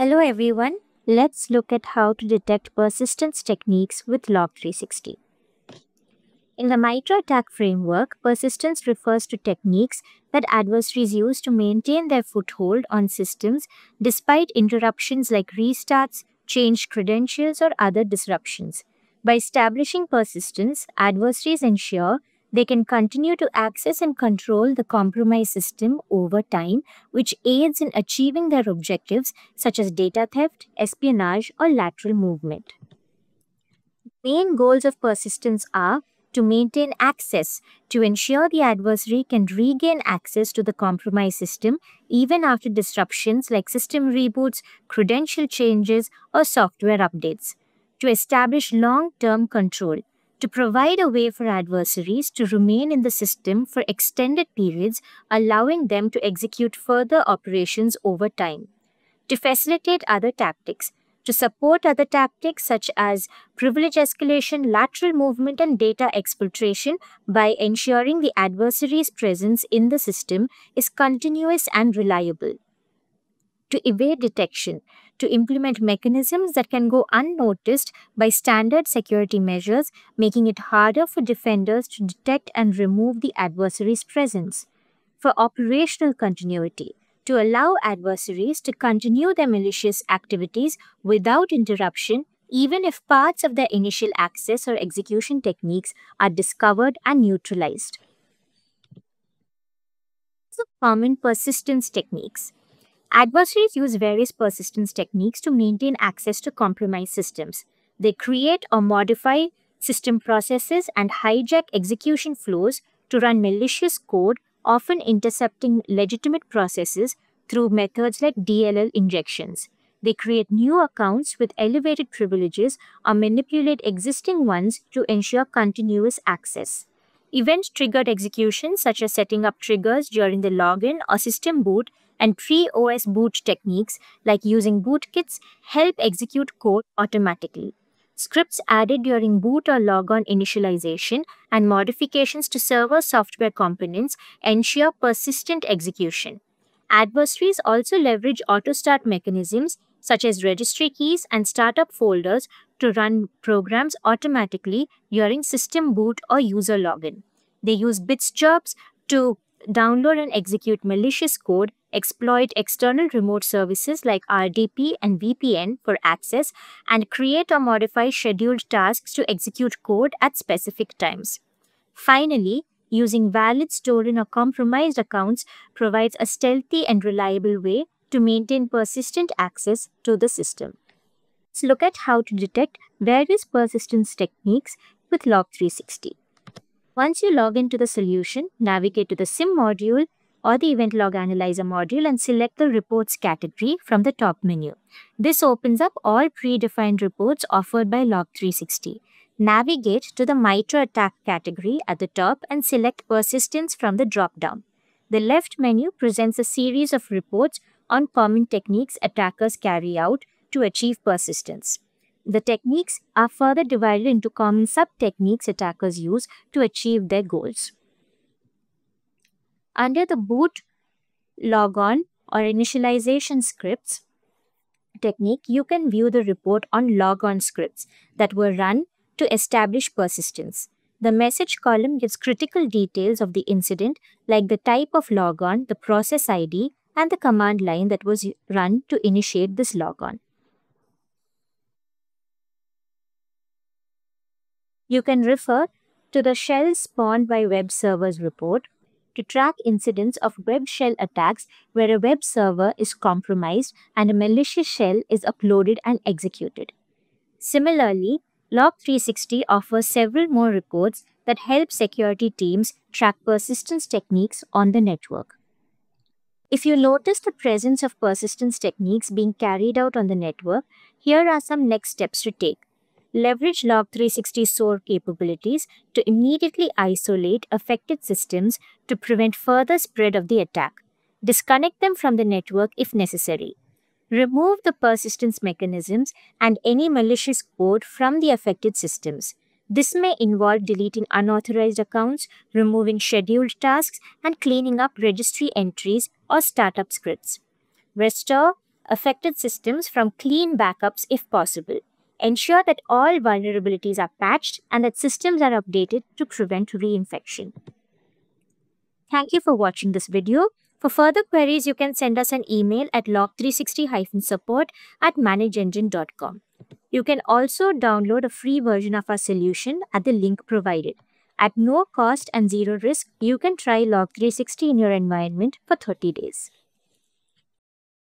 Hello everyone, let's look at how to detect persistence techniques with Log360. In the MITRE ATT&CK framework, persistence refers to techniques that adversaries use to maintain their foothold on systems despite interruptions like restarts, changed credentials, or other disruptions. By establishing persistence, adversaries ensure they can continue to access and control the compromised system over time, which aids in achieving their objectives such as data theft, espionage, or lateral movement. Main goals of persistence are to maintain access, to ensure the adversary can regain access to the compromised system even after disruptions like system reboots, credential changes, or software updates, to establish long-term control, to provide a way for adversaries to remain in the system for extended periods, allowing them to execute further operations over time, to facilitate other tactics, to support other tactics such as privilege escalation, lateral movement, and data exfiltration by ensuring the adversary's presence in the system is continuous and reliable, to evade detection, to implement mechanisms that can go unnoticed by standard security measures, making it harder for defenders to detect and remove the adversary's presence, for operational continuity, to allow adversaries to continue their malicious activities without interruption, even if parts of their initial access or execution techniques are discovered and neutralized. So, common persistence techniques. Adversaries use various persistence techniques to maintain access to compromised systems. They create or modify system processes and hijack execution flows to run malicious code, often intercepting legitimate processes through methods like DLL injections. They create new accounts with elevated privileges or manipulate existing ones to ensure continuous access. Event-triggered executions, such as setting up triggers during the login or system boot, and pre-OS boot techniques like using bootkits help execute code automatically. Scripts added during boot or logon initialization and modifications to server software components ensure persistent execution. Adversaries also leverage auto-start mechanisms such as registry keys and startup folders to run programs automatically during system boot or user login. They use bits jobs to download and execute malicious code, exploit external remote services like RDP and VPN for access, and create or modify scheduled tasks to execute code at specific times. Finally, using valid, stolen, or compromised accounts provides a stealthy and reliable way to maintain persistent access to the system. Let's look at how to detect various persistence techniques with Log360. Once you log into the solution, navigate to the SIM module or the Event Log Analyzer module and select the reports category from the top menu. This opens up all predefined reports offered by Log360. Navigate to the MITRE ATT&CK category at the top and select Persistence from the drop-down. The left menu presents a series of reports on common techniques attackers carry out to achieve persistence. The techniques are further divided into common sub-techniques attackers use to achieve their goals. Under the boot, logon, or initialization scripts technique, you can view the report on logon scripts that were run to establish persistence. The message column gives critical details of the incident like the type of logon, the process ID, and the command line that was run to initiate this logon. You can refer to the shell spawned by web servers report to track incidents of web shell attacks where a web server is compromised and a malicious shell is uploaded and executed. Similarly, Log360 offers several more reports that help security teams track persistence techniques on the network. If you notice the presence of persistence techniques being carried out on the network, here are some next steps to take. Leverage Log360 SOAR capabilities to immediately isolate affected systems to prevent further spread of the attack. Disconnect them from the network if necessary. Remove the persistence mechanisms and any malicious code from the affected systems. This may involve deleting unauthorized accounts, removing scheduled tasks, and cleaning up registry entries or startup scripts. Restore affected systems from clean backups if possible. Ensure that all vulnerabilities are patched and that systems are updated to prevent reinfection. Thank you for watching this video. For further queries, you can send us an email at log360-support@manageengine.com. You can also download a free version of our solution at the link provided. At no cost and zero risk, you can try Log360 in your environment for 30 days.